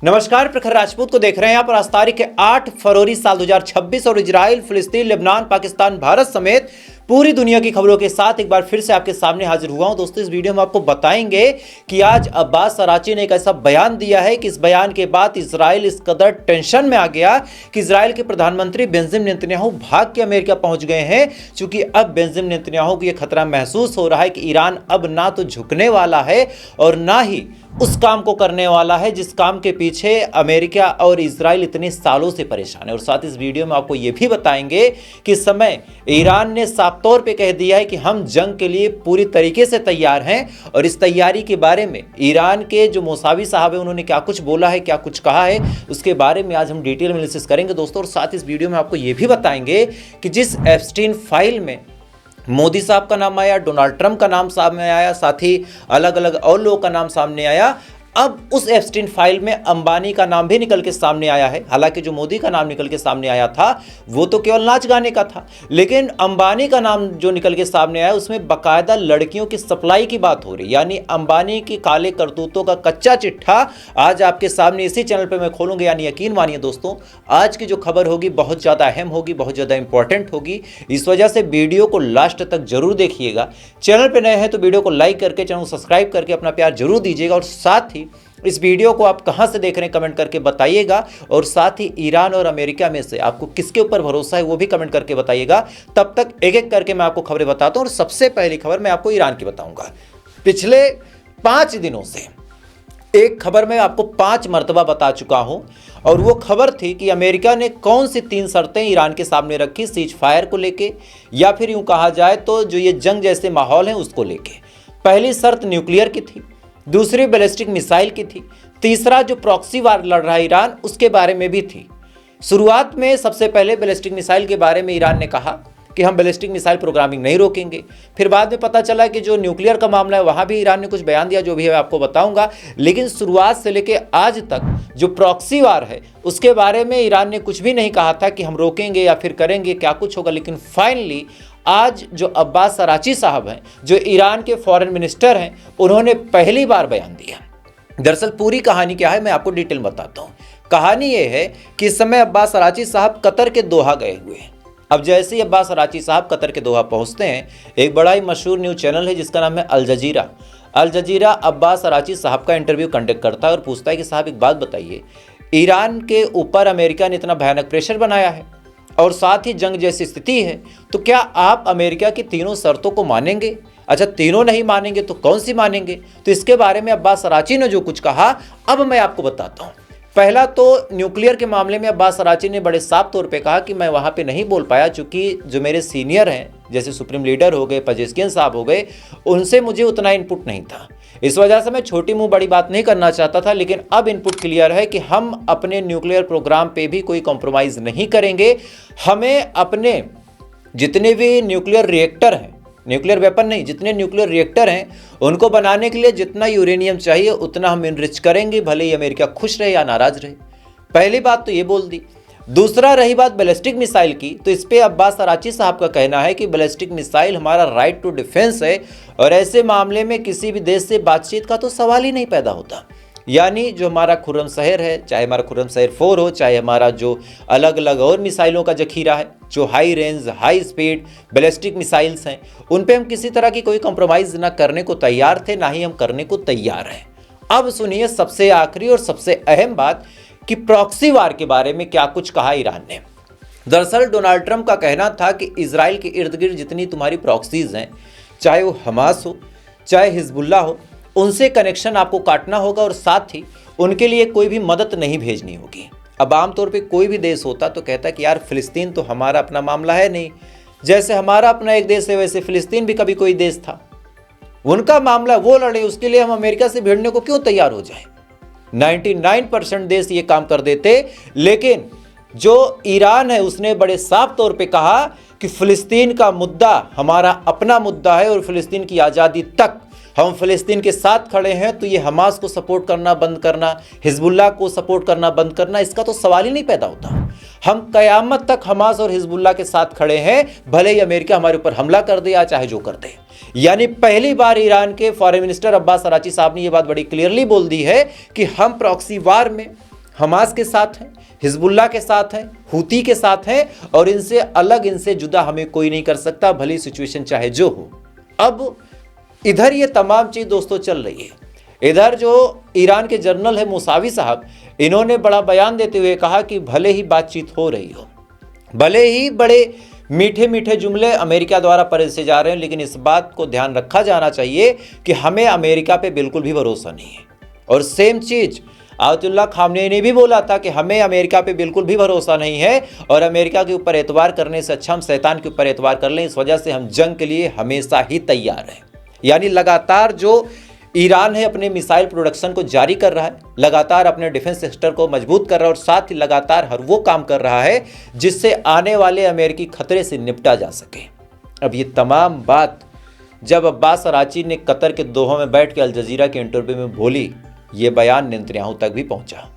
नमस्कार, प्रखर राजपूत को देख रहे हैं आप। आज तारीख है 8 फरवरी साल 2026 और इजराइल, फिलिस्तीन, लेबनान, पाकिस्तान, भारत समेत पूरी दुनिया की खबरों के साथ एक बार फिर से आपके सामने हाजिर हुआ हूं। दोस्तों, इस वीडियो में आपको बताएंगे कि आज अब्बास अराची ने एक ऐसा बयान दिया है कि इस बयान के बाद इजराइल इस कदर टेंशन में आ गया कि इजराइल के प्रधानमंत्री बेंजामिन नेतन्याहू भाग के अमेरिका पहुंच गए हैं, क्योंकि अब बेंजामिन नेतन्याहू को यह खतरा महसूस हो रहा है कि ईरान अब ना तो झुकने वाला है और ना ही उस काम को करने वाला है जिस काम के पीछे अमेरिका और इजराइल इतने सालों से परेशान है। और साथ इस वीडियो में आपको यह भी बताएंगे कि इस समय ईरान ने साफ तौर पे कह दिया है कि हम जंग के लिए पूरी तरीके से तैयार हैं। और इस तैयारी के बारे में ईरान के जो मौसावी साहब है उन्होंने क्या कुछ बोला है, क्या कुछ कहा है, उसके बारे में आज हम डिटेल में एनालिसिस करेंगे दोस्तों। और साथ इस वीडियो में आपको यह भी बताएंगे कि जिस एप्स्टीन फाइल में मोदी साहब का नाम आया, डोनाल्ड ट्रंप का नाम सामने आया, साथ ही अलग अलग और लोगों का नाम सामने आया, अब उस एप्स्टीन फाइल में अंबानी का नाम भी निकल के सामने आया है। हालांकि जो मोदी का नाम निकल के सामने आया था वो तो केवल नाच गाने का था, लेकिन अंबानी का नाम जो निकल के सामने आया उसमें बाकायदा लड़कियों की सप्लाई की बात हो रही। यानी अंबानी की काले करतूतों का कच्चा चिट्ठा आज आपके सामने इसी चैनल पर मैं खोलूंगा। यानी यकीन मानिए दोस्तों, आज की जो खबर होगी बहुत ज़्यादा अहम होगी, बहुत ज़्यादा इंपॉर्टेंट होगी। इस वजह से वीडियो को लास्ट तक जरूर देखिएगा। चैनल पर नए हैं तो वीडियो को लाइक करके, चैनल को सब्सक्राइब करके अपना प्यार जरूर दीजिएगा। और साथ ही इस वीडियो को आप कहां से देख रहे हैं कमेंट करके बताइएगा। और साथ ही ईरान और अमेरिका में से आपको किसके ऊपर भरोसा है वो भी कमेंट करके बताइएगा। तब तक एक एक करके मैं आपको खबरें बताता हूं। और सबसे पहली खबर मैं आपको ईरान की बताऊंगा। पिछले 5 दिनों से एक खबर मैं आपको 5 मरतबा बता चुका हूं, और वो खबर थी कि अमेरिका ने कौन सी 3 शर्तें ईरान के सामने रखी सीज फायर को लेके, या फिर यूं कहा जाए तो जो ये जंग जैसे माहौल है उसको लेके। पहली शर्त न्यूक्लियर की थी, दूसरी बैलिस्टिक मिसाइल की थी, तीसरा जो प्रॉक्सी वार लड़ रहा है ईरान उसके बारे में भी थी। शुरुआत में सबसे पहले बैलिस्टिक मिसाइल के बारे में ईरान ने कहा कि हम बैलिस्टिक मिसाइल प्रोग्रामिंग नहीं रोकेंगे। फिर बाद में पता चला कि जो न्यूक्लियर का मामला है वहां भी ईरान ने कुछ बयान दिया, जो भी है आपको बताऊंगा। लेकिन शुरुआत से लेकर आज तक जो प्रॉक्सी वार है उसके बारे में ईरान ने कुछ भी नहीं कहा था कि हम रोकेंगे या फिर करेंगे, क्या कुछ होगा। लेकिन फाइनली आज जो अब्बास अराची साहब हैं, जो ईरान के फॉरेन मिनिस्टर हैं, उन्होंने पहली बार बयान दिया। दरअसल पूरी कहानी क्या है मैं आपको डिटेल बताता हूँ। कहानी ये है कि इस समय अब्बास अराची साहब कतर के दोहा गए हुए हैं। अब जैसे ही अब्बास अराची साहब कतर के दोहा पहुँचते हैं, एक बड़ा ही मशहूर न्यूज़ चैनल है जिसका नाम है अल जजीरा। अल जजीरा अब्बास अराची साहब का इंटरव्यू कंडक्ट करता है और पूछता है कि साहब एक बात बताइए, ईरान के ऊपर अमेरिका ने इतना भयानक प्रेशर बनाया है और साथ ही जंग जैसी स्थिति है, तो क्या आप अमेरिका की तीनों शर्तों को मानेंगे? अच्छा, तीनों नहीं मानेंगे तो कौन सी मानेंगे? तो इसके बारे में अब्बास अराची ने जो कुछ कहा अब मैं आपको बताता हूँ। पहला तो न्यूक्लियर के मामले में अब्बास अराची ने बड़े साफ तौर पे कहा कि मैं वहाँ पे नहीं बोल पाया, चूँकि जो मेरे सीनियर हैं जैसे सुप्रीम लीडर हो गए, पेजेश्कियान साहब हो गए, उनसे मुझे उतना इनपुट नहीं था। इस वजह से मैं छोटी मुंह बड़ी बात नहीं करना चाहता था। लेकिन अब इनपुट क्लियर है कि हम अपने न्यूक्लियर प्रोग्राम पे भी कोई कॉम्प्रोमाइज़ नहीं करेंगे। हमें अपने जितने भी न्यूक्लियर रिएक्टर हैं, न्यूक्लियर वेपन नहीं, जितने न्यूक्लियर रिएक्टर हैं उनको बनाने के लिए जितना यूरेनियम चाहिए उतना हम इनरिच करेंगे, भले ही अमेरिका खुश रहे या नाराज रहे। पहली बात तो ये बोल दी। दूसरा, रही बात बैलिस्टिक मिसाइल की, तो इस पे अब्बास अराची साहब का कहना है कि बैलिस्टिक मिसाइल हमारा राइट टू डिफेंस है और ऐसे मामले में किसी भी देश से बातचीत का तो सवाल ही नहीं पैदा होता। यानी जो हमारा खुर्रम शहर है, चाहे हमारा खुर्रम शहर 4 हो, चाहे हमारा जो अलग अलग और मिसाइलों का जखीरा है, जो high range high speed ballistic missiles हैं, उन पे हम किसी तरह की कोई कॉम्प्रोमाइज़ ना करने को तैयार थे, ना ही हम करने को तैयार हैं। अब सुनिए सबसे आखिरी और सबसे अहम बात कि प्रॉक्सी वार के बारे में क्या कुछ कहा ईरान ने। दरअसल डोनाल्ड ट्रंप का कहना था कि इजराइल के इर्द गिर्द जितनी तुम्हारी प्रॉक्सीज़ हैं, चाहे वो हमास हो चाहे हिजबुल्ला हो, उनसे कनेक्शन आपको काटना होगा और साथ ही उनके लिए कोई भी मदद नहीं भेजनी होगी। अब आमतौर पे कोई भी देश होता तो कहता कि यार फिलिस्तीन तो हमारा अपना मामला है नहीं, जैसे हमारा अपना एक देश है वैसे फिलिस्तीन भी कभी कोई देश था, उनका मामला वो लड़े, उसके लिए हम अमेरिका से भिड़ने को क्यों तैयार हो जाएं? 99% देश ये काम कर देते। लेकिन जो ईरान है उसने बड़े साफ तौर पे कहा कि फिलिस्तीन का मुद्दा हमारा अपना मुद्दा है और फिलिस्तीन की आज़ादी तक हम फिलिस्तीन के साथ खड़े हैं। तो ये हमास को सपोर्ट करना बंद करना, हिजबुल्लाह को सपोर्ट करना बंद करना, इसका तो सवाल ही नहीं पैदा होता। हम कयामत तक हमास और हिजबुल्लाह के साथ खड़े हैं, भले ही अमेरिका हमारे ऊपर हमला कर दे या चाहे जो कर दे। यानी पहली बार ईरान के फॉरेन मिनिस्टर अब्बास अराची साहब ने यह बात बड़ी क्लियरली बोल दी है कि हम प्रॉक्सी वार में हमास के साथ हैं, हिजबुल्लाह के साथ हैं, हूती के साथ हैं और इनसे अलग, इनसे जुदा हमें कोई नहीं कर सकता, भली सिचुएशन चाहे जो हो। अब इधर ये तमाम चीज़ दोस्तों चल रही है। इधर जो ईरान के जनरल है मुसावी साहब, इन्होंने बड़ा बयान देते हुए कहा कि भले ही बातचीत हो रही हो, भले ही बड़े मीठे मीठे जुमले अमेरिका द्वारा परोसे जा रहे हैं, लेकिन इस बात को ध्यान रखा जाना चाहिए कि हमें अमेरिका पे बिल्कुल भी भरोसा नहीं है। और सेम चीज़ आयतुल्लाह खामनेई ने भी बोला था कि हमें अमेरिका पे बिल्कुल भी भरोसा नहीं है और अमेरिका के ऊपर एतबार करने से अच्छा हम शैतान के ऊपर एतबार कर लें। इस वजह से हम जंग के लिए हमेशा ही तैयार हैं। यानी लगातार जो ईरान है अपने मिसाइल प्रोडक्शन को जारी कर रहा है, लगातार अपने डिफेंस सेक्टर को मजबूत कर रहा है और साथ ही लगातार हर वो काम कर रहा है जिससे आने वाले अमेरिकी खतरे से निपटा जा सके। अब ये तमाम बात जब अब्बास अराची ने कतर के दोहा में बैठ के अल जजीरा के इंटरव्यू में बोली, ये बयान नेतन्याहू तक भी पहुंचा।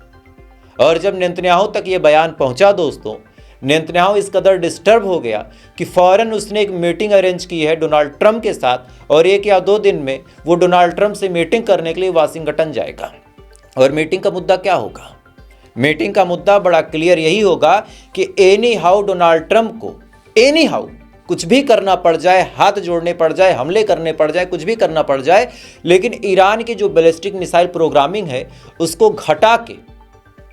और जब नेतन्याहू तक ये बयान पहुंचा दोस्तों, नेतन्याहू इस कदर डिस्टर्ब हो गया कि फ़ौरन उसने एक मीटिंग अरेंज की है डोनाल्ड ट्रंप के साथ और 1 या 2 दिन में वो डोनाल्ड ट्रंप से मीटिंग करने के लिए वाशिंगटन जाएगा। और मीटिंग का मुद्दा क्या होगा? मीटिंग का मुद्दा बड़ा क्लियर यही होगा कि एनी हाउ डोनाल्ड ट्रंप को एनी हाउ कुछ भी करना पड़ जाए, हाथ जोड़ने पड़ जाए, हमले करने पड़ जाए, कुछ भी करना पड़ जाए, लेकिन ईरान की जो बैलिस्टिक मिसाइल प्रोग्रामिंग है उसको घटा के,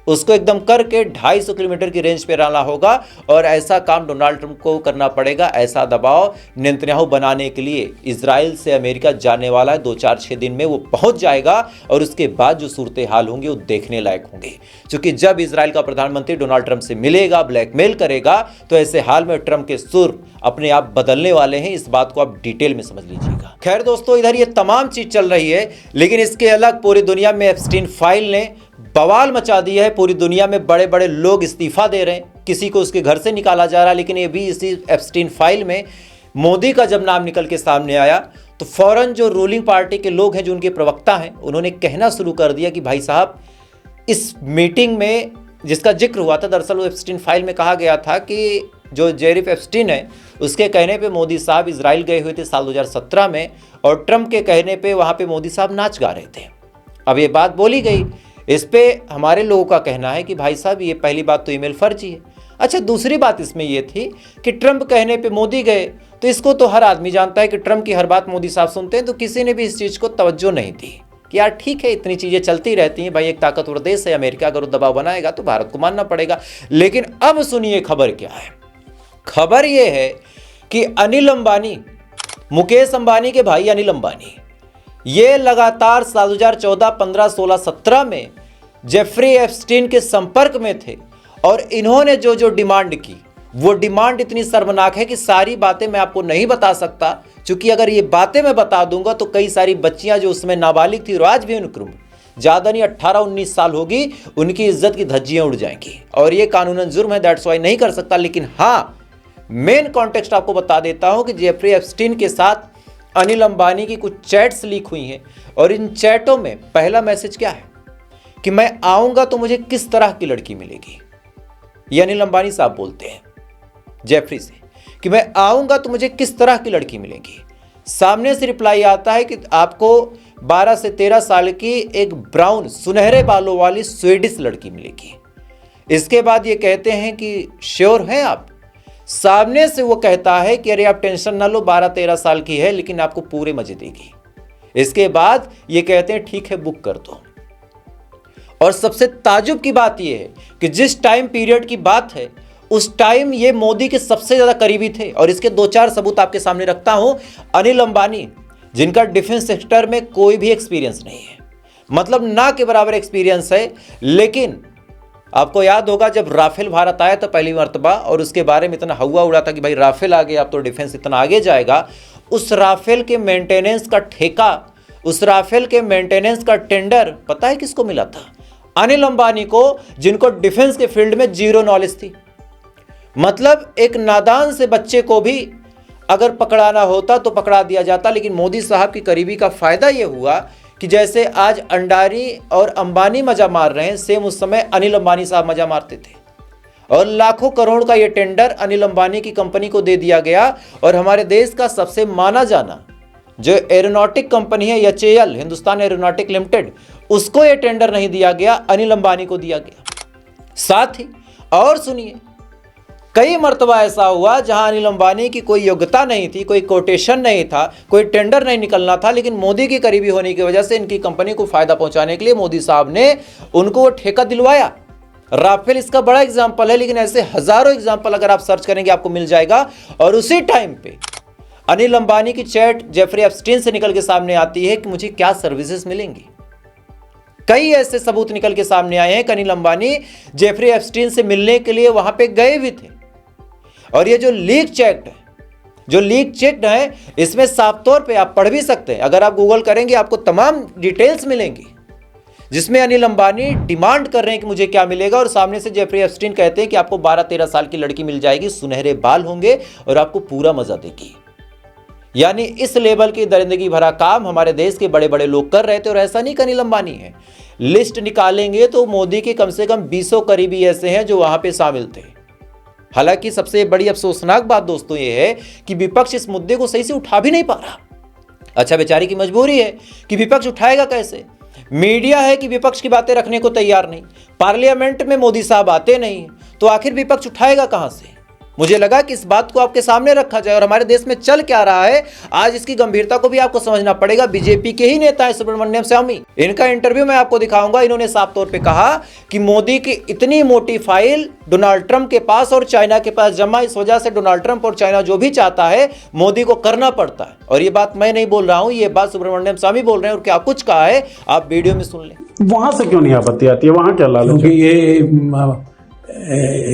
उसको एकदम करके 250 किलोमीटर की रेंज पे रहना होगा। और ऐसा काम डोनाल्ड ट्रंप को करना पड़ेगा। ऐसा दबाव नेतन्याहू बनाने के लिए इजराइल से अमेरिका जाने वाला है। 2-4-6 दिन में वो पहुंच जाएगा और उसके बाद जो सूरत हाल होंगी वो देखने लायक होंगे। क्योंकि जब इजराइल का प्रधानमंत्री डोनाल्ड ट्रंप से मिलेगा, ब्लैकमेल करेगा, तो ऐसे हाल में ट्रंप के सुर अपने आप बदलने वाले हैं। इस बात को आप डिटेल में समझ लीजिएगा। खैर दोस्तों, इधर ये तमाम चीज चल रही है, लेकिन इसके अलग पूरी दुनिया में एप्स्टीन फाइल ने बवाल मचा दिया है। पूरी दुनिया में बड़े बड़े लोग इस्तीफा दे रहे हैं, किसी को उसके घर से निकाला जा रहा है। लेकिन ये भी इसी एप्स्टीन फाइल में मोदी का जब नाम निकल के सामने आया तो फौरन जो रूलिंग पार्टी के लोग हैं, जो उनके प्रवक्ता हैं, उन्होंने कहना शुरू कर दिया कि भाई साहब, इस मीटिंग में जिसका जिक्र हुआ था, दरअसल वो एप्स्टीन फाइल में कहा गया था कि जो जेरिफ एप्स्टीन है उसके कहने पे मोदी साहब इजराइल गए हुए थे साल 2017 में और ट्रंप के कहने पे वहाँ पे मोदी साहब नाच गा रहे थे। अब ये बात बोली गई, इस पे हमारे लोगों का कहना है कि भाई साहब, ये पहली बात तो ईमेल फर्जी है। अच्छा, दूसरी बात इसमें ये थी कि ट्रंप कहने पे मोदी गए, तो इसको तो हर आदमी जानता है कि ट्रंप की हर बात मोदी साहब सुनते हैं, तो किसी ने भी इस चीज़ को तवज्जो नहीं दी कि यार ठीक है, इतनी चीज़ें चलती रहती हैं भाई, एक ताकतवर देश है अमेरिका, अगर वो दबाव बनाएगा तो भारत को मानना पड़ेगा। लेकिन अब सुनिए खबर क्या है। खबर ये है कि अनिल अंबानी, मुकेश अंबानी के भाई अनिल अंबानी, ये लगातार साल 2014, 15, 16, 17 में जेफरी एप्स्टीन के संपर्क में थे और इन्होंने जो जो डिमांड की, वो डिमांड इतनी शर्मनाक है कि सारी बातें मैं आपको नहीं बता सकता, क्योंकि अगर ये बातें मैं बता दूंगा तो कई सारी बच्चियां जो उसमें नाबालिग थी और आज भी उनकी उम्र ज़्यादा नहीं 18-19 साल होगी, उनकी इज्जत की धज्जियां उड़ जाएंगी और ये कानूनन जुर्म है। दैट्स वाई नहीं कर सकता। लेकिन हाँ, मेन कॉन्टेक्स्ट आपको बता देता हूं कि जेफरी एप्स्टीन के साथ अनिल अंबानी की कुछ चैट्स लीक हुई हैं और इन चैटों में पहला मैसेज क्या है कि मैं आऊंगा तो मुझे किस तरह की लड़की मिलेगी। ये अनिल अंबानी साहब बोलते हैं जेफरी से कि मैं आऊंगा तो मुझे किस तरह की लड़की मिलेगी। सामने से रिप्लाई आता है कि आपको 12 से 13 साल की एक ब्राउन सुनहरे बालों वाली स्वीडिश लड़की मिलेगी। इसके बाद ये कहते हैं कि श्योर हैं आप? सामने से वो कहता है कि अरे आप टेंशन ना लो, 12-13 साल की है लेकिन आपको पूरे मजे देगी। इसके बाद ये कहते हैं ठीक है, बुक कर दो। और सबसे ताजुब की बात यह है कि जिस टाइम पीरियड की बात है उस टाइम ये मोदी के सबसे ज्यादा करीबी थे और इसके 2-4 सबूत आपके सामने रखता हूं। अनिल अंबानी, जिनका डिफेंस सेक्टर में कोई भी एक्सपीरियंस नहीं है, मतलब ना के बराबर एक्सपीरियंस है, लेकिन आपको याद होगा जब राफेल भारत आया था पहली मर्तबा और उसके बारे में इतना हवा उड़ा था कि भाई राफेल आ गया, अब तो डिफेंस इतना आगे जाएगा। उस राफेल के मेंटेनेंस का ठेका, उस राफेल के मेंटेनेंस का टेंडर पता है किसको मिला था? अनिल अंबानी को, जिनको डिफेंस के फील्ड में जीरो नॉलेज थी। मतलब एक नादान से बच्चे को भी अगर पकड़ाना होता तो पकड़ा दिया जाता। लेकिन मोदी साहब की करीबी का फायदा यह हुआ कि जैसे आज अंडारी और अंबानी मजा मार रहे हैं, सेम उस समय अनिल अंबानी साहब मजा मारते थे और लाखों करोड़ का यह टेंडर अनिल अंबानी की कंपनी को दे दिया गया। और हमारे देश का सबसे माना जाना जो एरोनॉटिक कंपनी है HAL, हिंदुस्तान एरोनॉटिक लिमिटेड, उसको ये टेंडर नहीं दिया गया, अनिल अंबानी को दिया गया। साथ ही और सुनिए, कई मर्तबा ऐसा हुआ जहां अनिल अंबानी की कोई योग्यता नहीं थी, कोई कोटेशन नहीं था, कोई टेंडर नहीं निकलना था, लेकिन मोदी की करीबी होने की वजह से इनकी कंपनी को फायदा पहुंचाने के लिए मोदी साहब ने उनको वो ठेका दिलवाया। राफेल इसका बड़ा एग्जाम्पल है, लेकिन ऐसे हजारों एग्जाम्पल अगर आप सर्च करेंगे आपको मिल जाएगा। और उसी टाइम पे अनिल अंबानी की चैट जेफरी एप्स्टीन से निकल के सामने आती है कि मुझे क्या सर्विसेज मिलेंगी। कई ऐसे सबूत निकल के सामने आए हैं कि अनिल अंबानी जेफरी एप्स्टीन से मिलने के लिए वहां पे गए भी थे। और ये जो लीक चेक है, इसमें साफ तौर पे आप पढ़ भी सकते हैं, अगर आप गूगल करेंगे आपको तमाम डिटेल्स मिलेंगी, जिसमें अनिल अंबानी डिमांड कर रहे हैं कि मुझे क्या मिलेगा, और सामने से जेफरी एप्स्टीन कहते हैं कि आपको 12-13 साल की लड़की मिल जाएगी, सुनहरे बाल होंगे और आपको पूरा मजा देगी। यानी इस लेवल की दरिंदगी भरा काम हमारे देश के बड़े बड़े लोग कर रहे थे। और ऐसा नहीं कि अनिल अंबानी है, लिस्ट निकालेंगे तो मोदी के कम से कम 20 करीबी ऐसे हैं जो वहां पे शामिल थे। हालांकि सबसे बड़ी अफसोसनाक बात दोस्तों ये है कि विपक्ष इस मुद्दे को सही से उठा भी नहीं पा रहा। अच्छा, बेचारी की मजबूरी है कि विपक्ष उठाएगा कैसे। मीडिया है कि विपक्ष की बातें रखने को तैयार नहीं, पार्लियामेंट में मोदी साहब आते नहीं, तो आखिर विपक्ष उठाएगा कहां से। मुझे लगा कि इस बात को आपके सामने रखा जाए और हमारे देश में चल क्या रहा है आज इसकी गंभीरता को भी आपको समझना पड़ेगा। बीजेपी के ही नेता है सुब्रमण्यम स्वामी, इनका इंटरव्यू मैं आपको दिखाऊंगा। इन्होंने साफ तौर पे कहा कि मोदी की इतनी मोटी फाइल डोनाल्ड ट्रंप के पास और चाइना के पास जमा, इस वजह से डोनाल्ड ट्रंप और चाइना जो भी चाहता है मोदी को करना पड़ता है। और ये बात मैं नहीं बोल रहा हूं, ये बात सुब्रमण्यम स्वामी बोल रहे हैं। और क्या कुछ कहा है आप वीडियो में सुन लें। वहां से क्यों नहीं आपत्ति आती है, वहां क्या लालच है? क्योंकि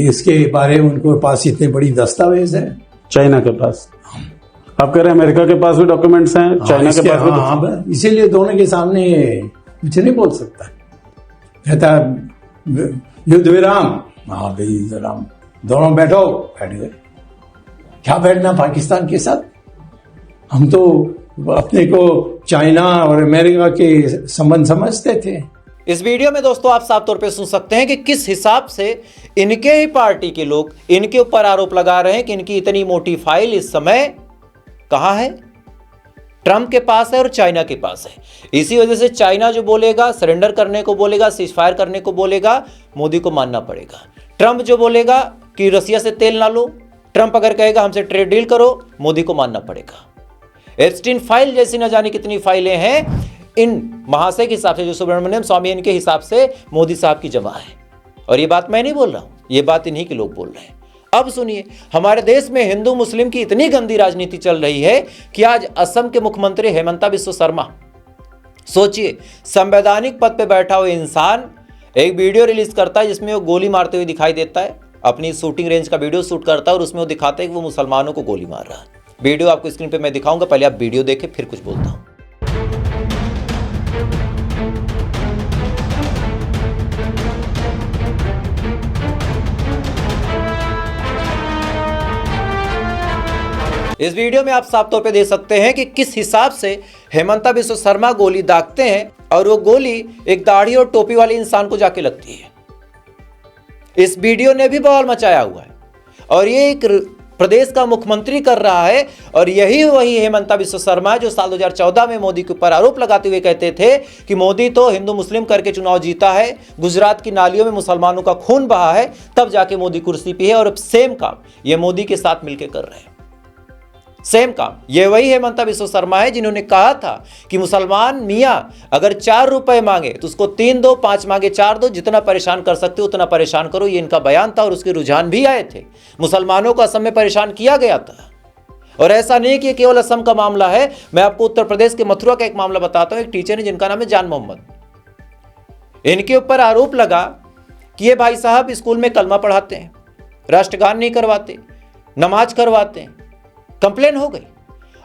इसके बारे में उनके पास इतने बड़ी दस्तावेज है। चाइना के पास, आप कह रहे हैं अमेरिका के पास भी डॉक्यूमेंट्स हैं, चाइना के पास भी। इसीलिए दोनों के सामने कुछ नहीं बोल सकता। कहता युद्ध विराम, हाँ भाई युद्ध विराम, दोनों बैठो, बैठ गए। क्या बैठना पाकिस्तान के साथ, हम तो अपने को चाइना और अमेरिका के संबंध समझते थे। इस वीडियो में दोस्तों आप साफ तौर पे सुन सकते हैं कि किस हिसाब से इनके ही पार्टी के लोग इनके ऊपर आरोप लगा रहे हैं कि इनकी इतनी मोटी फाइल इस समय कहां है, ट्रंप के पास है और चाइना के पास है। इसी वजह से चाइना जो बोलेगा, सरेंडर करने को बोलेगा, सीजफायर करने को बोलेगा, मोदी को मानना पड़ेगा। ट्रंप जो बोलेगा कि रसिया से तेल ना लो, ट्रंप अगर कहेगा हमसे ट्रेड डील करो, मोदी को मानना पड़ेगा। एप्स्टीन फाइल जैसी न जाने कितनी फाइलें हैं इन महाशय के हिसाब से, जो सुब्रमण्यम स्वामी इनके हिसाब से मोदी साहब की जमा है। और ये बात मैं नहीं बोल रहा हूं, ये बात इन्हीं के लोग बोल रहे हैं। अब सुनिए, हमारे देश में हिंदू मुस्लिम की इतनी गंदी राजनीति चल रही है कि आज असम के मुख्यमंत्री हेमंता बिस्वा शर्मा, सोचिए संवैधानिक पद पे बैठा हुआ इंसान एक वीडियो रिलीज करता है जिसमें वो गोली मारते हुए दिखाई देता है। अपनी शूटिंग रेंज का वीडियो शूट करता है और उसमें वो दिखाता है कि वो मुसलमानों को गोली मार रहा है। वीडियो आपको स्क्रीन पे मैं दिखाऊंगा, पहले आप वीडियो देखें फिर कुछ बोलता हूं। इस वीडियो में आप साफ तौर पे देख सकते हैं कि किस हिसाब से हेमंता बिस्वा शर्मा गोली दागते हैं और वो गोली एक दाढ़ी और टोपी वाले इंसान को जाके लगती है। इस वीडियो ने भी बवाल मचाया हुआ है और ये एक प्रदेश का मुख्यमंत्री कर रहा है। और यही वही हेमंता बिस्वा शर्मा जो साल 2014 में मोदी के ऊपर आरोप लगाते हुए कहते थे कि मोदी तो हिंदू मुस्लिम करके चुनाव जीता है, गुजरात की नालियों में मुसलमानों का खून बहा है, तब जाके मोदी कुर्सी पे है। और अब सेम काम ये मोदी के साथ मिलकर कर रहे हैं, सेम काम। ये वही हेमंता बिस्वा शर्मा है जिन्होंने कहा था कि मुसलमान मियाँ अगर 4 रुपए मांगे तो उसको 3 दो, 5 मांगे 4 दो, जितना परेशान कर सकते हो उतना परेशान करो। ये इनका बयान था और उसके रुझान भी आए थे। मुसलमानों को असम में परेशान किया गया था। और ऐसा नहीं कि केवल असम का मामला है, मैं आपको उत्तर प्रदेश के मथुरा का एक मामला बताता हूं। एक टीचर है जिनका नाम है जान मोहम्मद, इनके ऊपर आरोप लगा कि ये भाई साहब स्कूल में कलमा पढ़ाते हैं, राष्ट्रगान नहीं करवाते, नमाज करवाते हैं। कंप्लेन हो गई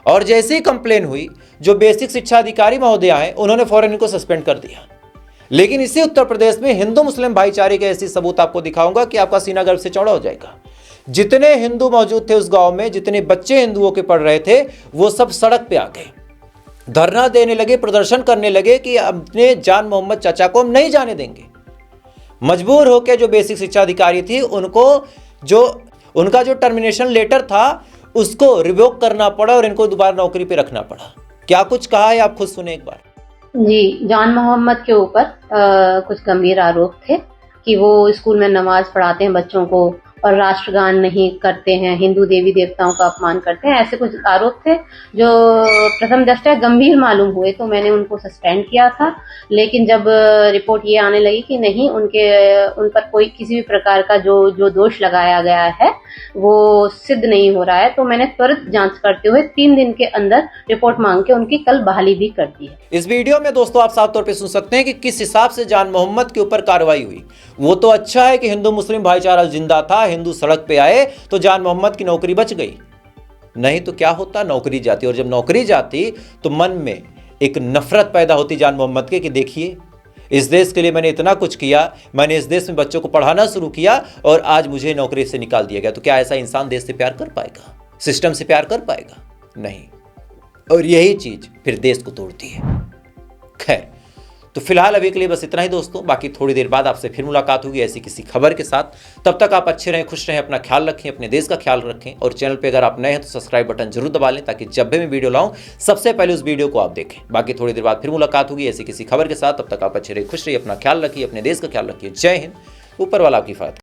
और जैसे ही कंप्लेन हुई जो बेसिक शिक्षा अधिकारी महोदया हैं उन्होंने फौरन इनको सस्पेंड कर दिया। लेकिन इसी उत्तर प्रदेश में हिंदू मुस्लिम भाईचारे के ऐसी सबूत आपको दिखाऊंगा कि आपका सीना गर्व से चौड़ा हो जाएगा। जितने हिंदू मौजूद थे उस गांव में, जितने बच्चे हिंदुओं के पढ़ रहे थे, वो सब सड़क पे आ गए, धरना देने लगे, प्रदर्शन करने लगे कि अपने जान मोहम्मद चाचा को हम नहीं जाने देंगे। मजबूर होकर जो बेसिक शिक्षा अधिकारी थी उनका जो टर्मिनेशन लेटर था उसको रिवोक करना पड़ा और इनको दोबारा नौकरी पे रखना पड़ा। क्या कुछ कहा है आप खुद सुने एक बार। जी, जान मोहम्मद के ऊपर कुछ गंभीर आरोप थे कि वो स्कूल में नमाज पढ़ाते हैं बच्चों को और राष्ट्रगान नहीं करते हैं, हिंदू देवी देवताओं का अपमान करते हैं, ऐसे कुछ आरोप थे जो प्रथम दृष्टया गंभीर मालूम हुए, तो मैंने उनको सस्पेंड किया था। लेकिन जब रिपोर्ट ये आने लगी कि नहीं उन पर कोई किसी भी प्रकार का जो दोष लगाया गया है वो सिद्ध नहीं हो रहा है, तो मैंने त्वरित जांच करते हुए 3 दिन के अंदर रिपोर्ट मांग के उनकी कल बहाली भी कर दी है। इस वीडियो में दोस्तों आप साफ तौर पे सुन सकते हैं कि किस हिसाब से जान मोहम्मद के ऊपर कार्रवाई हुई। वो तो अच्छा है कि हिंदू मुस्लिम भाईचारा जिंदा था, हिंदू सड़क पे आए तो जान मोहम्मद की नौकरी बच गई, नहीं तो क्या होता, नौकरी जाती। और जब नौकरी जाती तो मन में एक नफरत पैदा होती जान मोहम्मद के कि देखिए इस देश के लिए मैंने इतना कुछ किया, मैंने इस देश में बच्चों को पढ़ाना शुरू किया और आज मुझे नौकरी से निकाल दिया गया। तो क्या ऐसा इंसान देश से प्यार कर पाएगा, सिस्टम से प्यार कर पाएगा? नहीं। और यही चीज फिर देश को तोड़ती है। खैर, तो फिलहाल अभी के लिए बस इतना ही दोस्तों, बाकी थोड़ी देर बाद आपसे फिर मुलाकात होगी ऐसी किसी खबर के साथ। तब तक आप अच्छे रहें, खुश रहें, अपना ख्याल रखें, अपने देश का ख्याल रखें। और चैनल पे अगर आप नए हैं तो सब्सक्राइब बटन जरूर दबा लें ताकि जब भी मैं वीडियो लाऊं सबसे पहले उस वीडियो को आप देखें। बाकी थोड़ी देर बाद फिर मुलाकात होगी ऐसी किसी खबर के साथ। तब तक आप अच्छे रहिए, खुश रहिए, अपना ख्याल रखिए, अपने देश का ख्याल रखिए। जय हिंद, ऊपर वाला आपकी हिफाजत।